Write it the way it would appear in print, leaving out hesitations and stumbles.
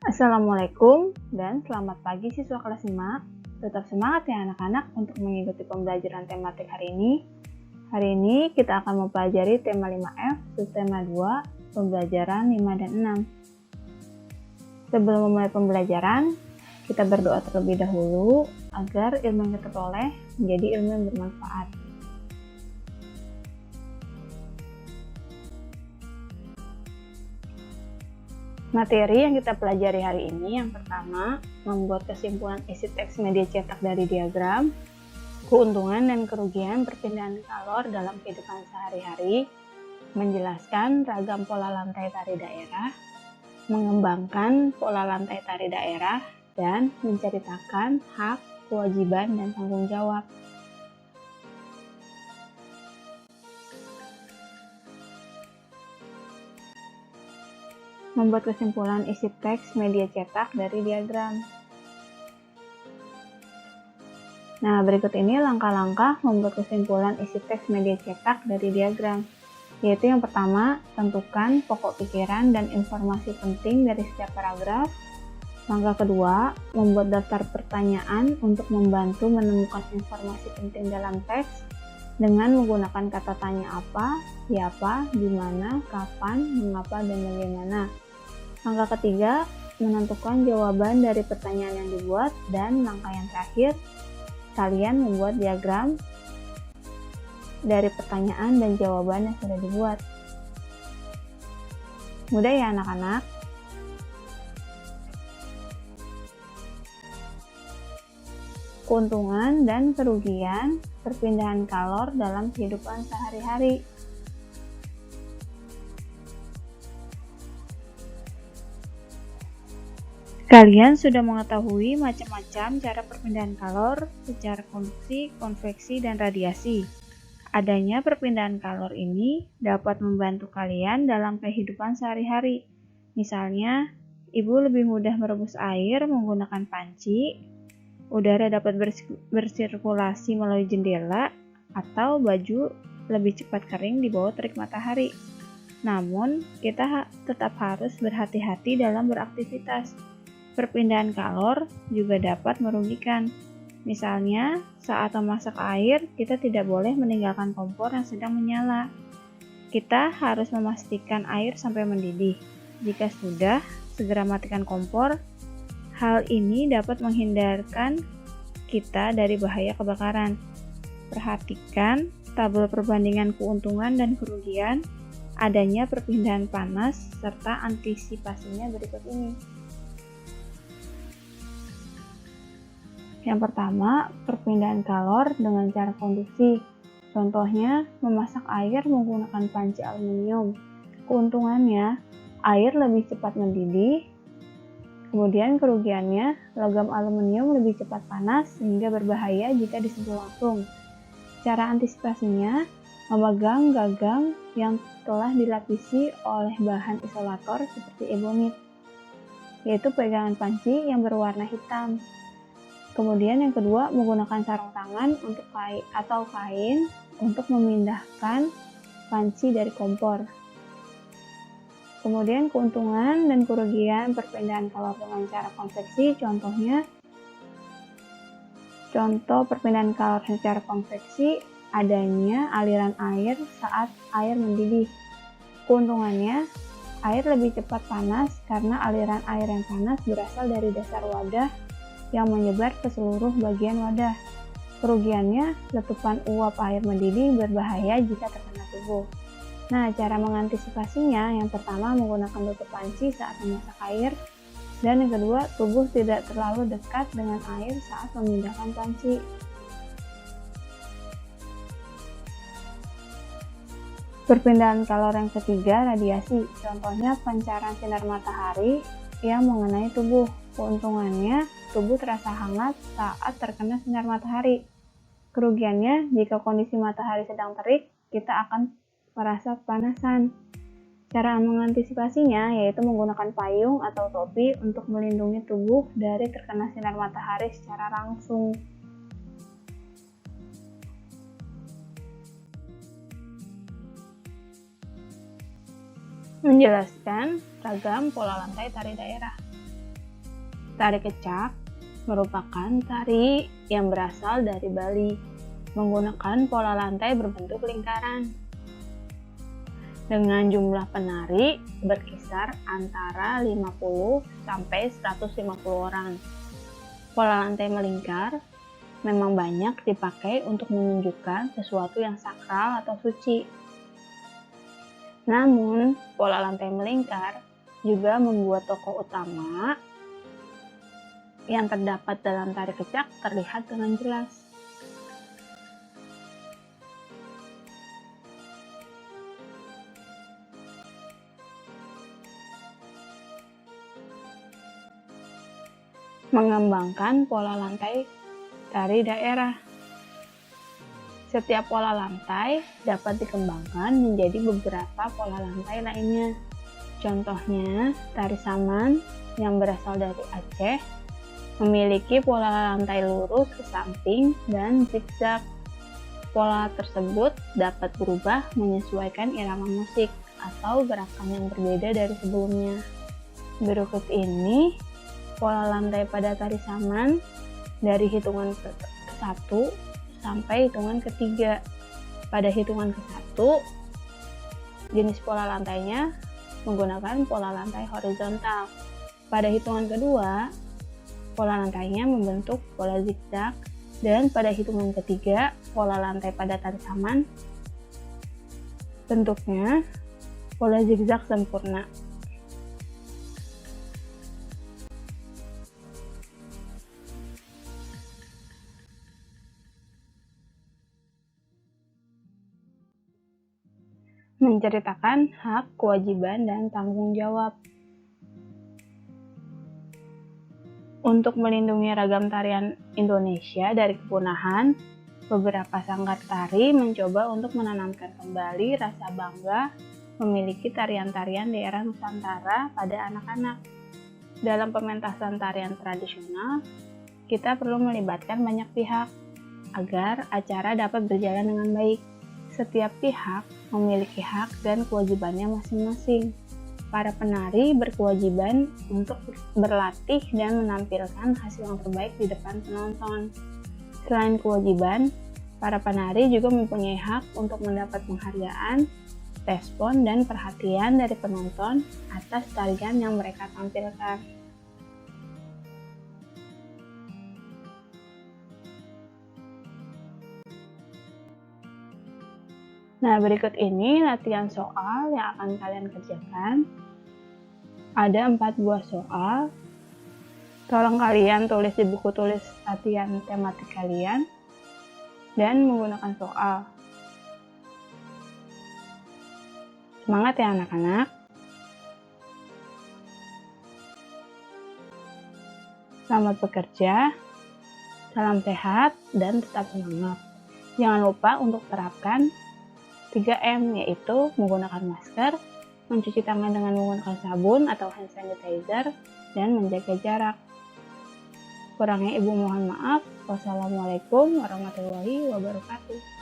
Assalamualaikum dan selamat pagi siswa kelas 5. Tetap semangat ya anak-anak untuk mengikuti pembelajaran tematik hari ini. Hari ini kita akan mempelajari tema 5F, subtema 2, pembelajaran 5 dan 6. Sebelum memulai pembelajaran, kita berdoa terlebih dahulu agar ilmu yang kita peroleh menjadi ilmu yang bermanfaat. Materi yang kita pelajari hari ini yang pertama, membuat kesimpulan isi teks media cetak dari diagram, keuntungan dan kerugian perpindahan kalor dalam kehidupan sehari-hari, menjelaskan ragam pola lantai tari daerah, mengembangkan pola lantai tari daerah, dan menceritakan hak, kewajiban, dan tanggung jawab. Membuat kesimpulan isi teks media cetak dari diagram. Nah, berikut ini langkah-langkah membuat kesimpulan isi teks media cetak dari diagram. Yaitu yang pertama, tentukan pokok pikiran dan informasi penting dari setiap paragraf. Langkah kedua, membuat daftar pertanyaan untuk membantu menemukan informasi penting dalam teks dengan menggunakan kata tanya apa, siapa, di mana, kapan, mengapa, dan bagaimana. Langkah ketiga, menentukan jawaban dari pertanyaan yang dibuat, dan langkah yang terakhir, kalian membuat diagram dari pertanyaan dan jawaban yang sudah dibuat. Mudah ya anak-anak? Keuntungan dan kerugian perpindahan kalor dalam kehidupan sehari-hari. Kalian sudah mengetahui macam-macam cara perpindahan kalor secara konduksi, konveksi, dan radiasi. Adanya perpindahan kalor ini dapat membantu kalian dalam kehidupan sehari-hari. Misalnya, ibu lebih mudah merebus air menggunakan panci, udara dapat bersirkulasi melalui jendela, atau baju lebih cepat kering di bawah terik matahari. Namun, kita tetap harus berhati-hati dalam beraktivitas. Perpindahan kalor juga dapat merugikan. Misalnya, saat memasak air, kita tidak boleh meninggalkan kompor yang sedang menyala. Kita harus memastikan air sampai mendidih. Jika sudah, segera matikan kompor. Hal ini dapat menghindarkan kita dari bahaya kebakaran. Perhatikan tabel perbandingan keuntungan dan kerugian adanya perpindahan panas serta antisipasinya berikut ini. Yang pertama, perpindahan kalor dengan cara konduksi. Contohnya, memasak air menggunakan panci aluminium. Keuntungannya, air lebih cepat mendidih. Kemudian kerugiannya, logam aluminium lebih cepat panas sehingga berbahaya jika disentuh langsung. Cara antisipasinya, memegang gagang yang telah dilapisi oleh bahan isolator seperti ebonit, yaitu pegangan panci yang berwarna hitam. Kemudian yang kedua, menggunakan sarung tangan untuk kain untuk memindahkan panci dari kompor. Kemudian keuntungan dan kerugian perpindahan kalor dengan cara konveksi, contoh perpindahan kalor secara konveksi adanya aliran air saat air mendidih. Keuntungannya, air lebih cepat panas karena aliran air yang panas berasal dari dasar wadah yang menyebar ke seluruh bagian wadah. Kerugiannya, letupan uap air mendidih berbahaya jika terkena tubuh. Nah, cara mengantisipasinya, yang pertama menggunakan tutup panci saat memasak air, dan yang kedua, tubuh tidak terlalu dekat dengan air saat memindahkan panci. Perpindahan kalor yang ketiga, radiasi. Contohnya pancaran sinar matahari yang mengenai tubuh. Keuntungannya, tubuh terasa hangat saat terkena sinar matahari. Kerugiannya, jika kondisi matahari sedang terik, kita akan merasa kepanasan. Cara mengantisipasinya yaitu menggunakan payung atau topi untuk melindungi tubuh dari terkena sinar matahari secara langsung. Menjelaskan ragam pola lantai tari daerah. Tari kecak merupakan tari yang berasal dari Bali, menggunakan pola lantai berbentuk lingkaran. Dengan jumlah penari berkisar antara 50 sampai 150 orang. Pola lantai melingkar memang banyak dipakai untuk menunjukkan sesuatu yang sakral atau suci. Namun, pola lantai melingkar juga membuat tokoh utama yang terdapat dalam tari kecak terlihat dengan jelas. Mengembangkan pola lantai tari daerah. Setiap pola lantai dapat dikembangkan menjadi beberapa pola lantai lainnya. Contohnya, tari saman yang berasal dari Aceh memiliki pola lantai lurus ke samping dan zigzag. Pola tersebut dapat berubah menyesuaikan irama musik atau gerakan yang berbeda dari sebelumnya. Berikut ini pola lantai pada tari saman dari hitungan ke-1 sampai hitungan ke-3. Pada hitungan ke-1, jenis pola lantainya menggunakan pola lantai horizontal. Pada hitungan kedua, pola lantainya membentuk pola zigzag, dan pada hitungan ketiga, pola lantai pada tari saman bentuknya pola zigzag sempurna. Menceritakan hak, kewajiban, dan tanggung jawab. Untuk melindungi ragam tarian Indonesia dari kepunahan, beberapa sanggar tari mencoba untuk menanamkan kembali rasa bangga memiliki tarian-tarian daerah Nusantara pada anak-anak. Dalam pementasan tarian tradisional, kita perlu melibatkan banyak pihak agar acara dapat berjalan dengan baik. Setiap pihak memiliki hak dan kewajibannya masing-masing. Para penari berkewajiban untuk berlatih dan menampilkan hasil yang terbaik di depan penonton. Selain kewajiban, para penari juga mempunyai hak untuk mendapat penghargaan, respon, dan perhatian dari penonton atas tarian yang mereka tampilkan. Nah, berikut ini latihan soal yang akan kalian kerjakan. Ada 4 buah soal. Tolong kalian tulis di buku tulis latihan tematik kalian dan menggunakan soal. Semangat ya anak-anak. Selamat bekerja, salam sehat, dan tetap semangat. Jangan lupa untuk terapkan 3M, yaitu menggunakan masker, mencuci tangan dengan menggunakan sabun atau hand sanitizer, dan menjaga jarak. Kurangnya Ibu mohon maaf. Wassalamualaikum warahmatullahi wabarakatuh.